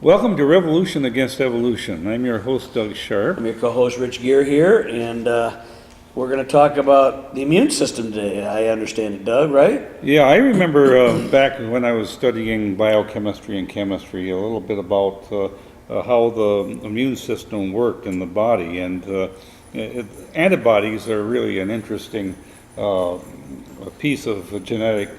Welcome to Revolution Against Evolution. I'm your host, Doug Sharp. I'm your co-host, Rich Gear here, and we're going to talk about the immune system today. I understand it, Doug, right? Yeah, I remember back when I was studying biochemistry and chemistry, a little bit about how the immune system worked in the body, and antibodies are really an interesting piece of genetic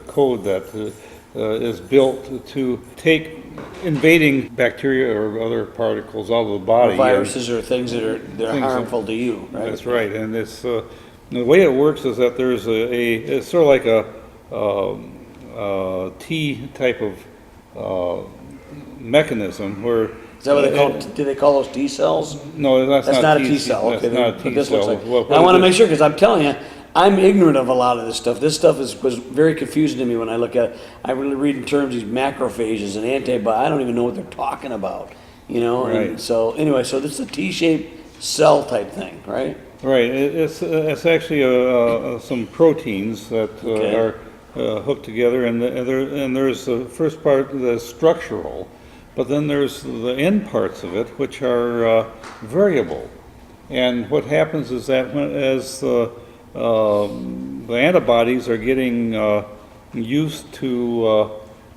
code that is built to take invading bacteria or other particles out of the body. Or viruses or things that are harmful to you, right? That's right, and it's the way it works is that there's it's sort of like a T type of mechanism where. Is that what they call? Do they call those T cells? No, that's not a T cell. Okay, That's not a but T this cell. looks like. What I want to it make is- sure because I'm telling you, I'm ignorant of a lot of this stuff. This stuff was very confusing to me when I look at it. I really read in terms of these macrophages and antibodies. I don't even know what they're talking about, you know. Right. And so anyway, so this is a T-shaped cell type thing, right? Right. It's actually some proteins that Okay. are hooked together, and there's the first part that's structural, but then there's the end parts of it which are variable. And what happens is that as the antibodies are getting used to,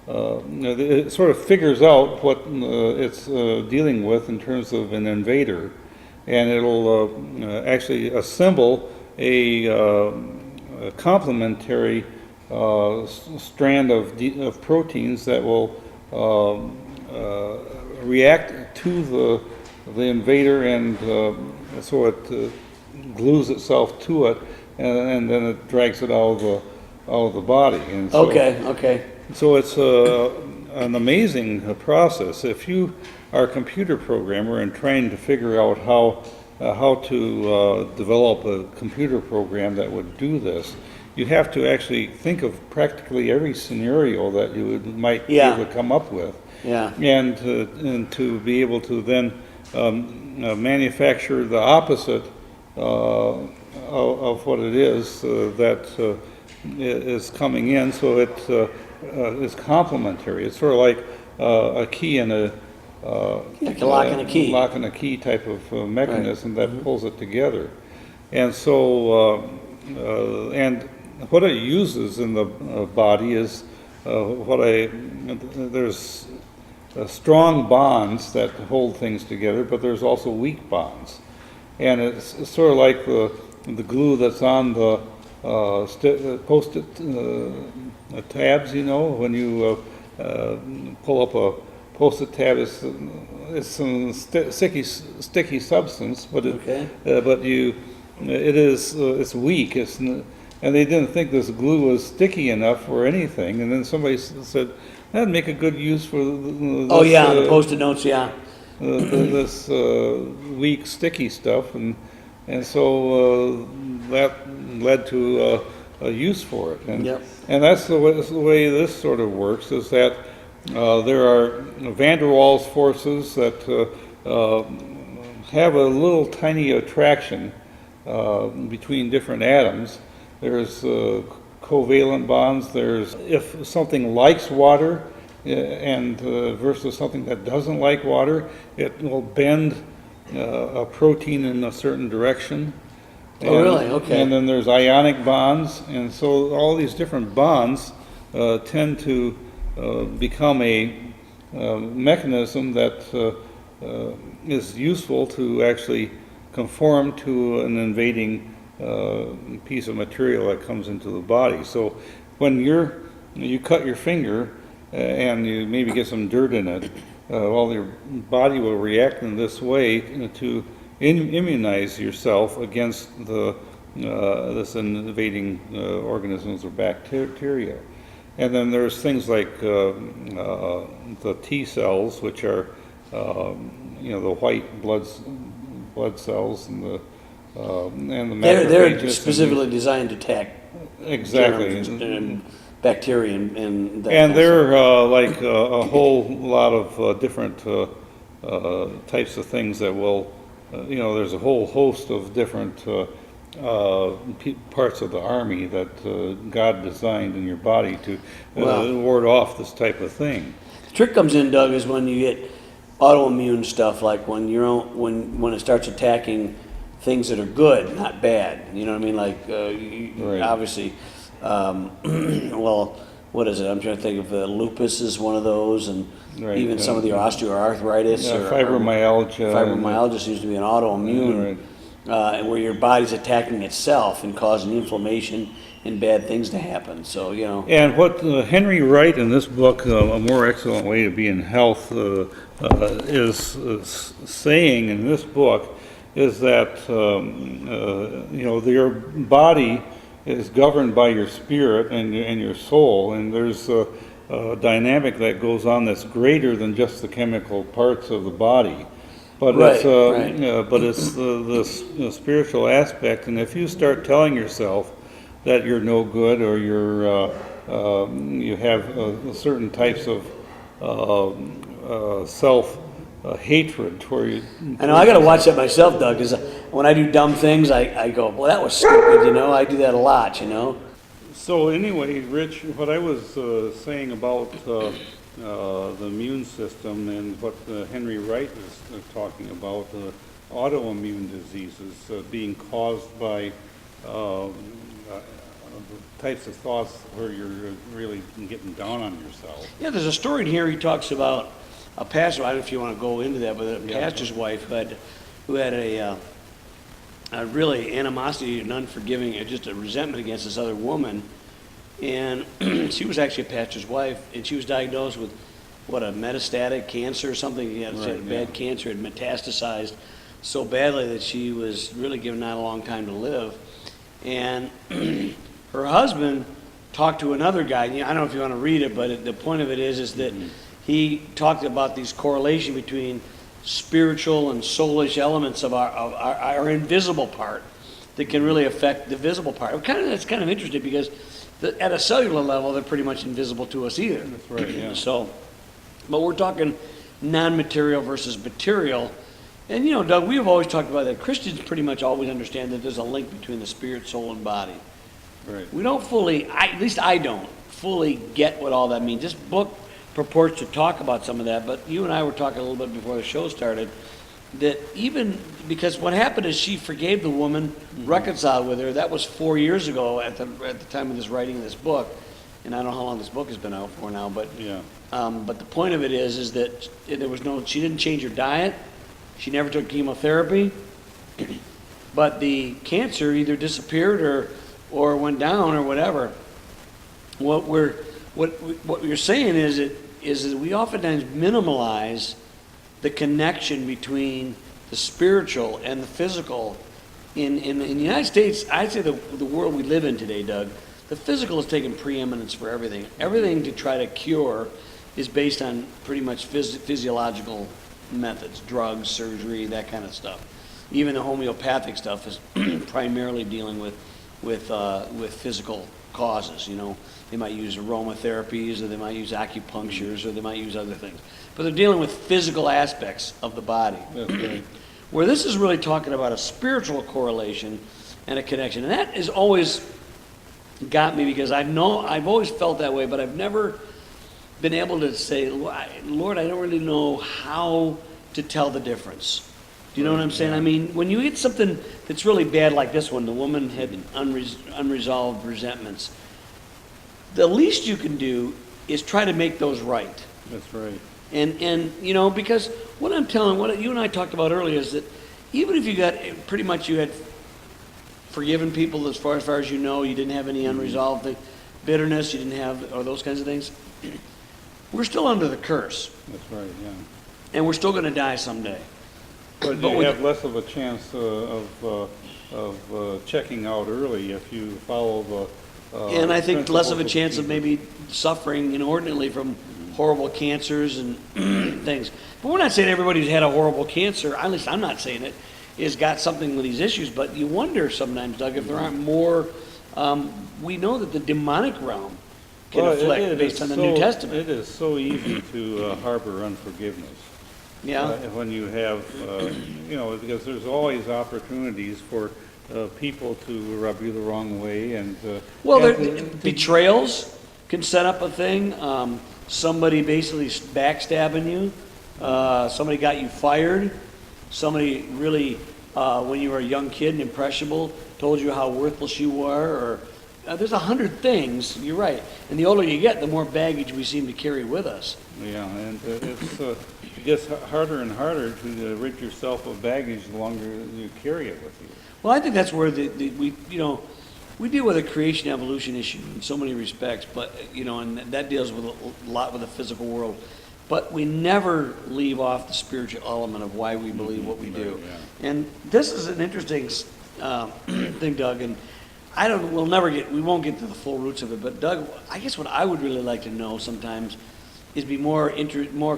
it sort of figures out what it's dealing with in terms of an invader, and it'll actually assemble a complementary strand of proteins that will react to the invader, and so it glues itself to it, and then it drags it out of the body. And so, Okay. So it's an amazing process. If you are a computer programmer and trying to figure out how to develop a computer program that would do this, you have to actually think of practically every scenario that you might be able to come up with. Yeah. And to be able to then manufacture the opposite of what it is that is coming in, so it is complementary. It's sort of like a key and Like a lock and a key. lock and a key type of mechanism that pulls it together. And so, and what it uses in the body is there's strong bonds that hold things together, but there's also weak bonds. And it's sort of like the glue that's on the post-it tabs, you know, when you pull up a post-it tab, it's some sticky substance, but it's weak. And they didn't think this glue was sticky enough or anything. And then somebody said, that'd make a good use for this, the post-it notes, yeah. this weak sticky stuff, and so that led to a use for it. And that's the way this sort of works, is that there are van der Waals forces that have a little tiny attraction between different atoms. There's covalent bonds. There's if something likes water and versus something that doesn't like water, it will bend a protein in a certain direction. Oh, really? Okay. And then there's ionic bonds, and so all these different bonds tend to become a mechanism that is useful to actually conform to an invading piece of material that comes into the body. So when you cut your finger and you maybe get some dirt in it, well, your body will react in this way to immunize yourself against this invading organisms or bacteria. And then there's things like the T cells, which are the white blood cells, and the They're specifically designed to attack exactly germs and bacteria and that. And they're like a whole lot of different types of things that will, there's a whole host of different parts of the army that God designed in your body to ward off this type of thing. The trick comes in, Doug, is when you get autoimmune stuff, like when when it starts attacking things that are good, not bad. You know what I mean? Like Right. obviously, well, what is it? I'm trying to think of lupus is one of those, and Right, even some of the osteoarthritis Yeah, or fibromyalgia. fibromyalgia seems to be an autoimmune, where your body's attacking itself and causing inflammation and bad things to happen. So And what Henry Wright in this book, A More Excellent Way to Be in Health, is saying in this book is that, your body is governed by your spirit and your soul, and there's a dynamic that goes on that's greater than just the chemical parts of the body. But Right, it's the spiritual aspect, and if you start telling yourself that you're no good or you have certain types of self hatred where you. I know I got to watch that myself, Doug, because when I do dumb things, I go, well, that was stupid. I do that a lot. So anyway, Rich, what I was saying about the immune system and what Henry Wright is talking about, autoimmune diseases being caused by types of thoughts where you're really getting down on yourself. Yeah, there's a story in here. He talks about a pastor. I don't know if you want to go into that, but a pastor's wife who had a really animosity and unforgiving, just a resentment against this other woman. And she was actually a pastor's wife, and she was diagnosed with a metastatic cancer or something. She had bad cancer, had metastasized so badly that she was really given not a long time to live. And her husband talked to another guy. I don't know if you want to read it, but the point of it is that he talked about these correlation between spiritual and soulish elements of our invisible part that can really affect the visible part. That's kind of interesting because at a cellular level, they're pretty much invisible to us either. That's right, yeah. So, but we're talking non-material versus material. And Doug, we have always talked about that. Christians pretty much always understand that there's a link between the spirit, soul, and body. Right. We don't fully, at least I don't, fully get what all that means. This book purports to talk about some of that, but you and I were talking a little bit before the show started, that even, because what happened is she forgave the woman, reconciled with her. That was 4 years ago at the time of this writing of this book, and I don't know how long this book has been out for now, but Yeah. but the point of it is that she didn't change her diet, she never took chemotherapy, but the cancer either disappeared or went down or whatever. What you're saying is that we oftentimes minimalize the connection between the spiritual and the physical. In the United States, I'd say the world we live in today, Doug, the physical is taking preeminence for everything. Everything to try to cure is based on pretty much physiological methods, drugs, surgery, that kind of stuff. Even the homeopathic stuff is primarily dealing with physical causes. They might use aromatherapies, or they might use acupunctures, or they might use other things. But they're dealing with physical aspects of the body. That's right. Where this is really talking about a spiritual correlation and a connection. And that has always got me, because I've always felt that way, but I've never been able to say, Lord, I don't really know how to tell the difference. Do you know what I'm saying? Yeah. I mean, when you get something that's really bad like this one, the woman had unresolved resentments, the least you can do is try to make those right. That's right. And because what you and I talked about earlier is that even if you had forgiven people as far as you know, you didn't have any unresolved bitterness, you didn't have, or those kinds of things, we're still under the curse. That's right, yeah. And we're still going to die someday. But you have less of a chance of checking out early if you follow the and I think less of a principles chance of maybe suffering inordinately from horrible cancers and things. But we're not saying everybody who's had a horrible cancer, at least I'm not saying it, has got something with these issues. But you wonder sometimes, Doug, if there aren't more. We know that the demonic realm can afflict based on the New Testament. It is so easy to harbor unforgiveness. Yeah. When you have, because there's always opportunities for people to rub you the wrong way, and betrayals can set up a thing. Somebody basically backstabbing you. Somebody got you fired. Somebody really, when you were a young kid and impressionable, told you how worthless you were. Or there's 100 things. You're right. And the older you get, the more baggage we seem to carry with us. Yeah, and it gets harder and harder to rid yourself of baggage the longer you carry it with you. Well, I think that's where we deal with a creation evolution issue in so many respects, but and that deals with a lot with the physical world. But we never leave off the spiritual element of why we believe what we do. Yeah. And this is an interesting thing, Doug. And we won't get to the full roots of it. But Doug, I guess what I would really like to know sometimes is be more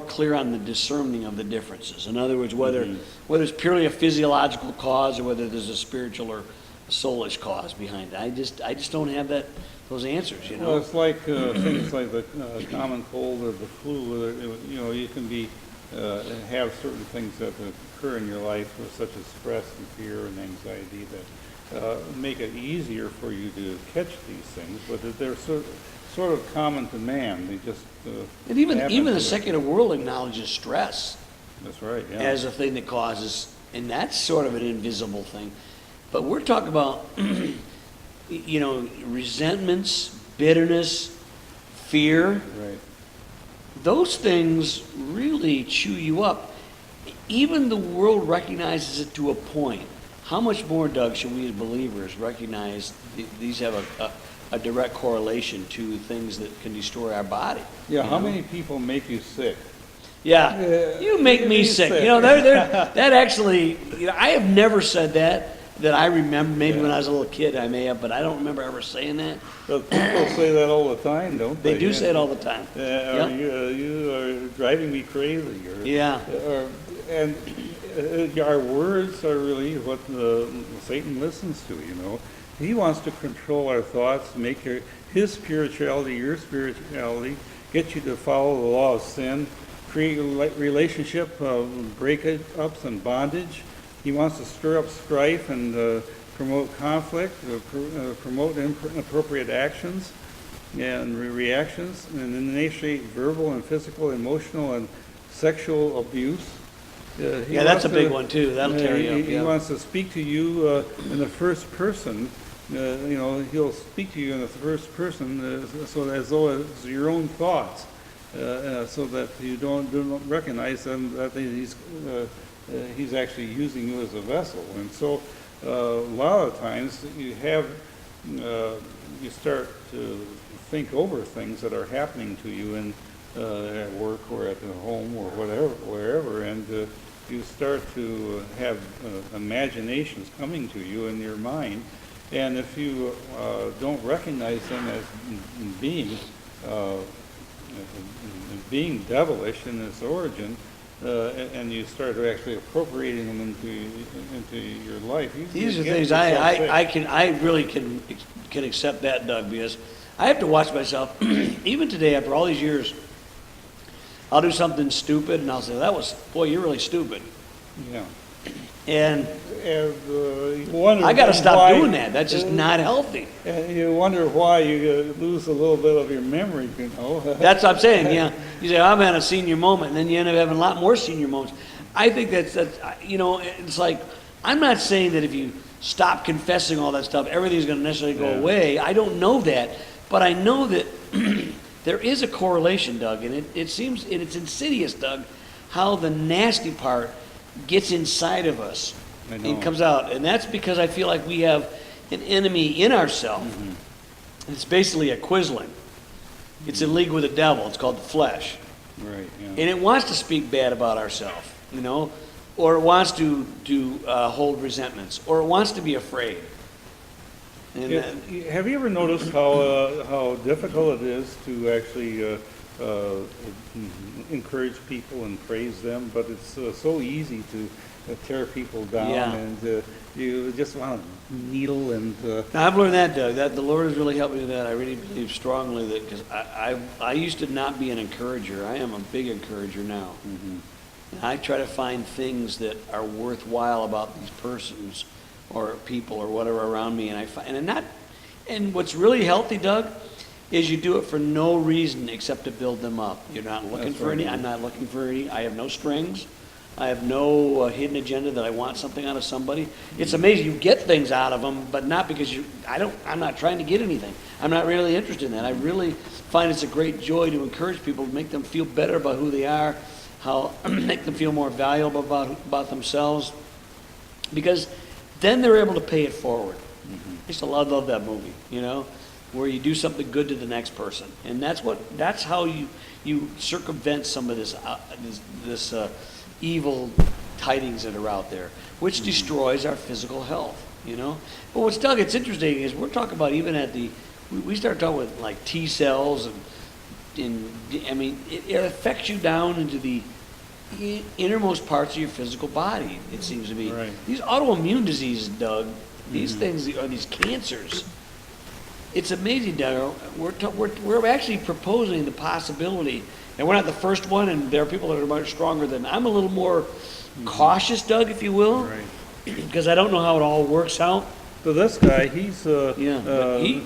clear on the discerning of the differences. In other words, whether it's purely a physiological cause or whether there's a spiritual or a soulish cause behind it. I just don't have those answers. Well, it's like things like the common cold or the flu. You can have certain things that occur in your life, such as stress and fear and anxiety, that make it easier for you to catch these things. But they're sort of common to man. They just and even the secular world acknowledges stress. That's right. Yeah. As a thing that causes, and that's sort of an invisible thing. But we're talking about, resentments, bitterness, fear. Right. Those things really chew you up. Even the world recognizes it to a point. How much more, Doug, should we as believers recognize these have a direct correlation to things that can destroy our body? Yeah. How many people make you sick? Yeah, you make me sick. That actually, I have never said that I remember. Maybe when I was a little kid I may have, but I don't remember ever saying that. Well, people say that all the time, don't they? They do say it all the time. Yep. You are driving me crazy. And our words are really what Satan listens to, He wants to control our thoughts, make his spirituality your spirituality, get you to follow the law of sin, create a relationship of breakups and bondage. He wants to stir up strife and promote conflict, promote inappropriate actions and reactions, and initiate verbal and physical, emotional, and sexual abuse. That's a big one too. That'll tear you up. He wants to speak to you in the first person. He'll speak to you in the first person, so as though it's your own thoughts, so that you don't recognize them, that he's actually using you as a vessel. And so a lot of times you start to think over things that are happening to you at work or at the home or wherever, and you start to have imaginations coming to you in your mind. And if you don't recognize them as being devilish in its origin, and you start actually appropriating them into your life. These are things I really can accept that, Doug, because I have to watch myself. Even today, after all these years, I'll do something stupid, and I'll say, you're really stupid. Yeah. And wonder I got to stop doing that. That's just not healthy. And you wonder why you lose a little bit of your memory, That's what I'm saying, yeah. You say, I'm having a senior moment, and then you end up having a lot more senior moments. I think that's it's like, I'm not saying that if you stop confessing all that stuff, everything's going to necessarily go away. I don't know that. But I know that there is a correlation, Doug, and it seems, and it's insidious, Doug, how the nasty part gets inside of us and comes out. And that's because I feel like we have an enemy in ourselves. Mm-hmm. It's basically a quisling. It's in league with the devil. It's called the flesh. Right. Yeah. And it wants to speak bad about ourselves, or it wants to hold resentments, or it wants to be afraid. And have you ever noticed how difficult it is to actually encourage people and praise them, but it's so easy to tear people down, and you just want to needle and. Now, I've learned that, Doug. That the Lord has really helped me with that. I really believe strongly that, because I used to not be an encourager. I am a big encourager now. Mm-hmm. And I try to find things that are worthwhile about these persons or people or whatever around me, and and what's really healthy, Doug, is you do it for no reason except to build them up. You're not looking That's for right. any, I'm not looking for any, I have no strings. I have no hidden agenda that I want something out of somebody. It's amazing, you get things out of them, but not because I'm not trying to get anything. I'm not really interested in that. I really find it's a great joy to encourage people, to make them feel better about who they are, how make them feel more valuable about themselves, because then they're able to pay it forward. I used to love that movie, where you do something good to the next person, and that's how you circumvent some of this evil tidings that are out there, which destroys our physical health. But what's Doug? It's interesting is we're talking about even at we start talking with like T cells and I mean it affects you down into the innermost parts of your physical body. It seems to me Right. these autoimmune diseases, Doug. These things are these cancers. It's amazing, Doug. We're actually proposing the possibility, and we're not the first one, and there are people that are much stronger than. I'm a little more cautious, Doug, if you will, Right. because I don't know how it all works out. So this guy, he's but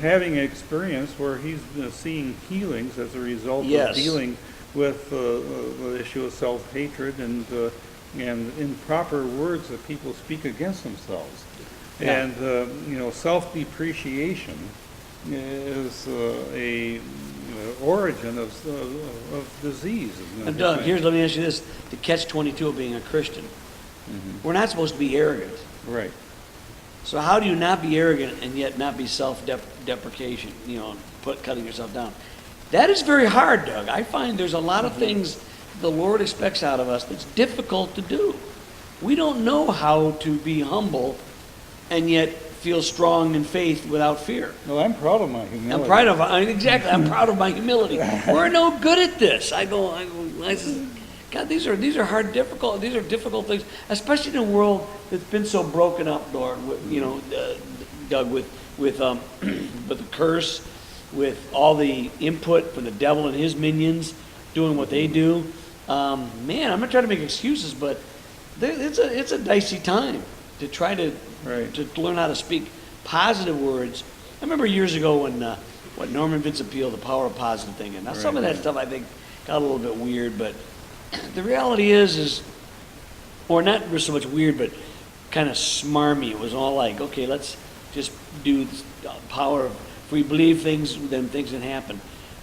having an experience where he's seeing healings as a result Yes. of dealing with the issue of self-hatred and improper words that people speak against themselves. Yeah. And self-depreciation is a origin of disease. And Doug, let me ask you this: the catch-22 of being a Christian. We're not supposed to be arrogant. Right. So how do you not be arrogant and yet not be self-deprecation? Cutting yourself down. That is very hard, Doug. I find there's a lot of things the Lord expects out of us that's difficult to do. We don't know how to be humble and yet feel strong in faith without fear. Well, I'm proud of my humility. I'm proud of my humility. We're no good at this. I says, God, these are difficult things, especially in a world that's been so broken up, Lord. Doug, with the curse, with all the input from the devil and his minions doing what they do. Man, I'm not trying to make excuses, but it's a dicey time to try to learn how to speak positive words. I remember years ago when Norman Vincent Peale, The Power of Positive Thinking. Now, some of that stuff I think got a little bit weird, but the reality is, or not so much weird, but kind of smarmy. It was all like, okay, let's just do the power of, if we believe things, then things can happen.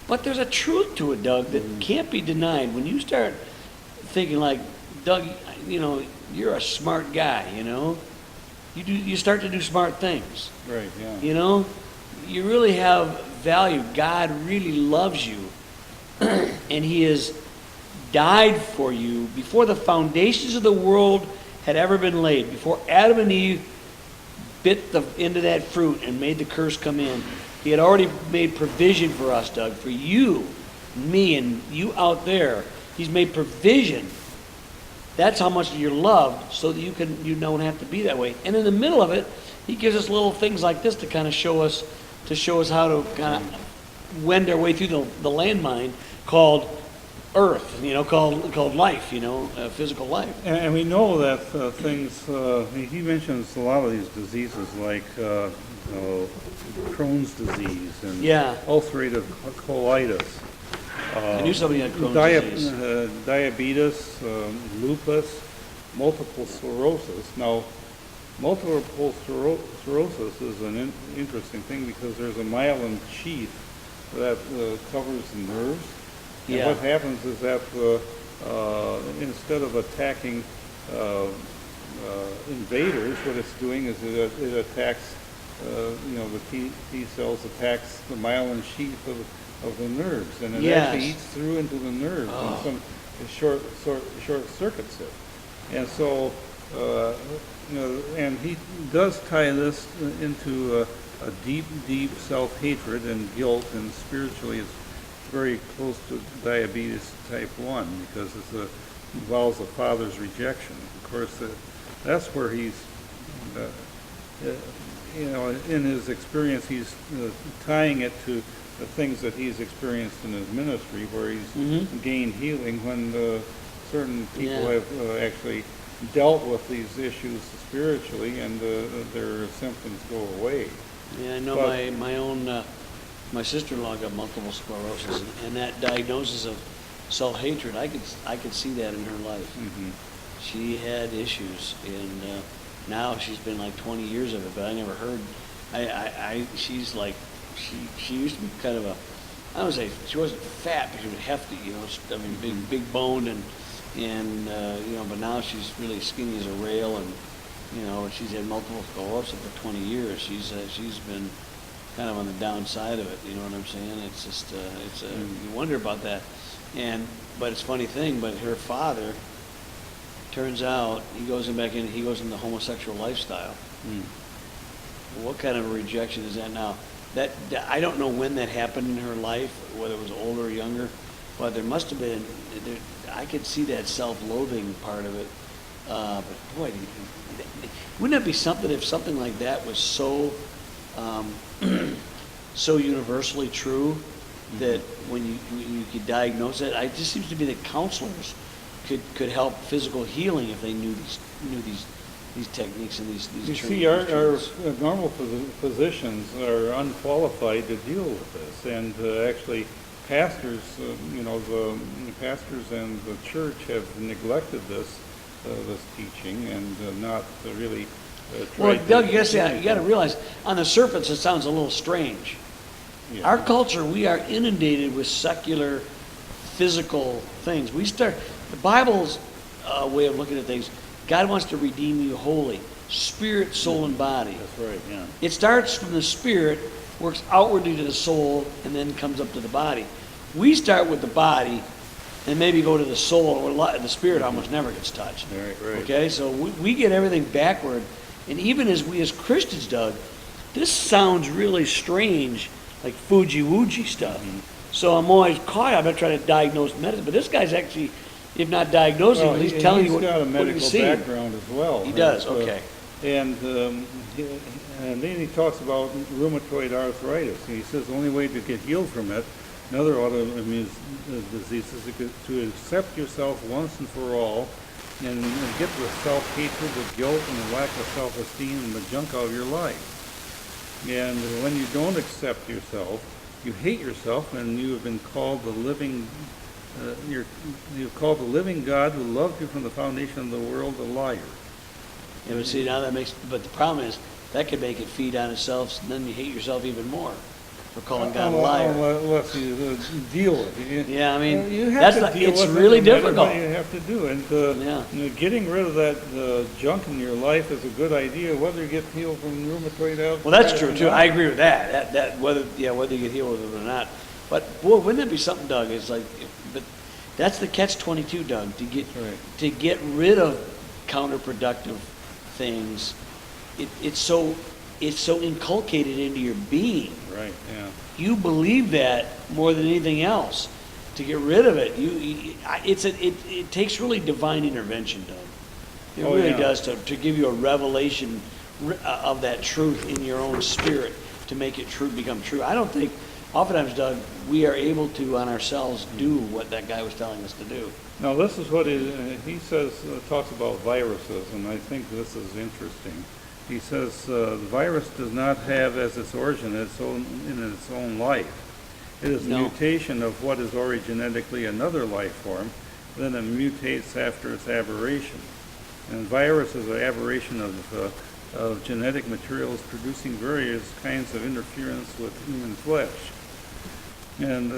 But there's a truth to it, Doug, that can't be denied. When you start thinking like, Doug, you're a smart guy, you start to do smart things. Right, yeah. You really have value. God really loves you, and He has died for you before the foundations of the world had ever been laid. Before Adam and Eve bit into that fruit and made the curse come in, He had already made provision for us, Doug, for you, me, and you out there. He's made provision. That's how much you're loved, so that you don't have to be that way. And in the middle of it, He gives us little things like this to kind of show us how to kind of wend our way through the landmine called earth, called life, physical life. And we know that things, he mentions a lot of these diseases like Crohn's disease and ulcerative colitis. I knew somebody had Crohn's disease. Diabetes, lupus, multiple sclerosis. Now, multiple sclerosis is an interesting thing because there's a myelin sheath that covers the nerves. And what happens is that instead of attacking invaders, what it's doing is it attacks, the T cells attacks the myelin sheath of the nerves, and it actually eats through into the nerves, and short circuits it. And so, and he does tie this into a deep self-hatred and guilt, and spiritually it's very close to diabetes type 1 because it involves the father's rejection. Of course, that's where he's, in his experience, he's tying it to the things that he's experienced in his ministry, where he's gained healing when certain people have actually dealt with these issues spiritually, and their symptoms go away. Yeah, I know my own My sister-in-law got multiple sclerosis, and that diagnosis of self-hatred, I could see that in her life. Mhm. She had issues, and now she's been like 20 years of it, but I never heard. She's like, she used to be kind of a, I don't say she wasn't fat, but she was hefty, you know. I mean, big boned, and you know. But now she's really skinny as a rail, and you know, she's had multiple sclerosis for 20 years. She's been kind of on the downside of it. You know what I'm saying? It's just you wonder about that, but it's a funny thing. But her father, turns out, he goes into homosexual lifestyle. Mm. What kind of a rejection is that now? That I don't know when that happened in her life, whether it was older or younger, but there must have been. I could see that self-loathing part of it. But boy, wouldn't that be something if something like that was so so universally true that when you could diagnose it? It just seems to be that counselors could help physical healing if they knew these techniques and these You training see, our instruments. normal physicians are unqualified to deal with this, and actually pastors, you know, the pastors and the church have neglected this teaching and not really Well, tried Doug, to... you got to realize, on the surface, it sounds a little strange. Yeah. Our culture, we are inundated with secular, physical things. The Bible's way of looking at things, God wants to redeem you wholly, spirit, soul, and body. That's right, yeah. It starts from the spirit, works outwardly to the soul, and then comes up to the body. We start with the body, and maybe go to the soul, or the spirit almost never gets touched. Right. Okay, so we get everything backward, and even as we as Christians, Doug, this sounds really strange, like Fuji-Wooji stuff. Mm-hmm. So I'm always caught. I'm not trying to diagnose medicine, but this guy's actually, if not diagnosing, at least telling you what he's got a what medical he's seeing. background as well. He does, okay. And then he talks about rheumatoid arthritis. He says the only way to get healed from it, another autoimmune disease, is to accept yourself once and for all, and get the self-hatred, the guilt, and the lack of self-esteem and the junk out of your life. And when you don't accept yourself, you hate yourself, and you have been called the living. You've called the living God who loved you from the foundation of the world a liar. Yeah, but see, now but the problem is, that could make it feed on itself, and then you hate yourself even more for calling God a liar. Unless you deal with it. Yeah, I mean, You have to deal it's with really it, no matter difficult. what you have to do, and Yeah. you know, getting rid of that junk in your life is a good idea, whether you get healed from rheumatoid arthritis. Well, that's true or too. not. I agree with that. That whether you get healed with it or not. But boy, wouldn't that be something, Doug? It's like, but that's the catch-22, Doug. That's right. To get rid of counterproductive things, it's so inculcated into your being. Right. Yeah. You believe that more than anything else. To get rid of it, it takes really divine intervention, Doug. It Oh, really yeah. does to give you a revelation of that truth in your own spirit to make it become true. I don't think, oftentimes, Doug, we are able to on ourselves do what that guy was telling us to do. Now, this is what he says, talks about viruses, and I think this is interesting. He says the virus does not have as its origin in its own life. It is a No. mutation of what is genetically another life form, then it mutates after its aberration. And virus is an aberration of genetic materials producing various kinds of interference with human flesh. And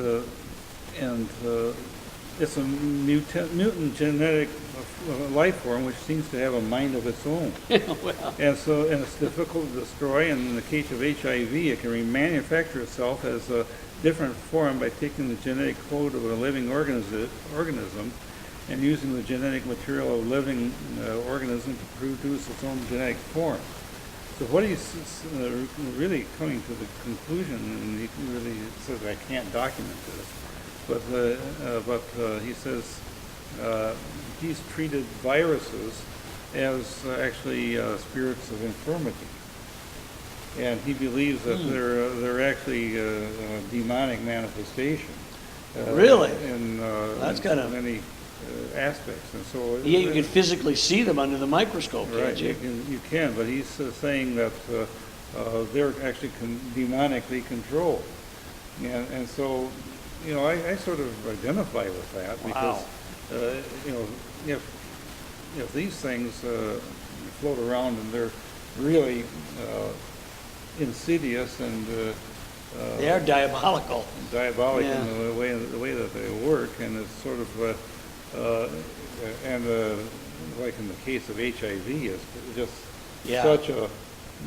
it's a mutant genetic life form which seems to have a mind of its own. Well, And it's difficult to destroy, and in the case of HIV, it can remanufacture itself as a different form by taking the genetic code of a living organism and using the genetic material of a living organism to produce its own genetic form. So what he's really coming to the conclusion, and he really says, I can't document this, but he says he's treated viruses as actually spirits of infirmity. And he believes that they're actually a demonic manifestation. Really? That's kind of many aspects, and so yeah, you can physically see them under the microscope, right. can't you? You can, but he's saying that they're actually demonically controlled. And so, you know, I sort of identify with that because, you know, if these things float around and they're really insidious and They are diabolical. diabolic Yeah. in the way that they work, and it's sort of and like in the case of HIV, it's just Yeah. such a,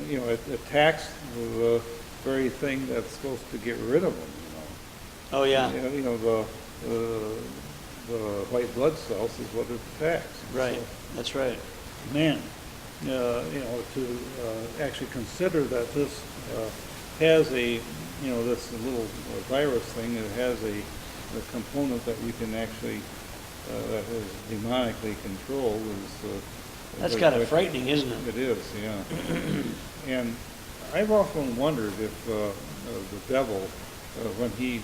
you know, it attacks the very thing that's supposed to get rid of them. Oh, yeah. You know, the white blood cells is what it attacks. Right. So, That's right. man, you know, to actually consider that this has a, you know, this little virus thing, it has a component that you can actually, that is demonically controlled is. That's kind of frightening, isn't it? It is, yeah. And I've often wondered if the devil, when he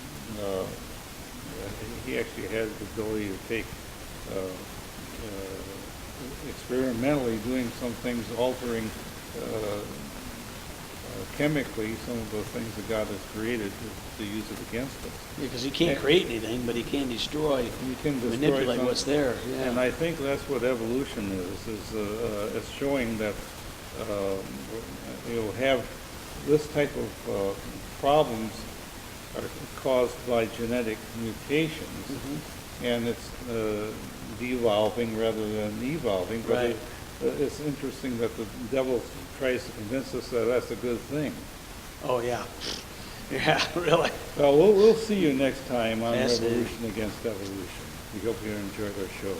actually has the ability to take experimentally doing some things, altering chemically some of the things that God has created to use it against us. Because he can't create anything, but he can destroy, You can destroy manipulate some- what's there. And Yeah. I think that's what evolution is it's showing that you'll have this type of problems are caused by genetic mutations, and it's devolving rather than evolving. But Right. it's interesting that the devil tries to convince us that that's a good thing. Oh, yeah. Yeah, really. Well, we'll see you next time on Fascinating. Revolution Against Evolution. We hope you enjoyed our show.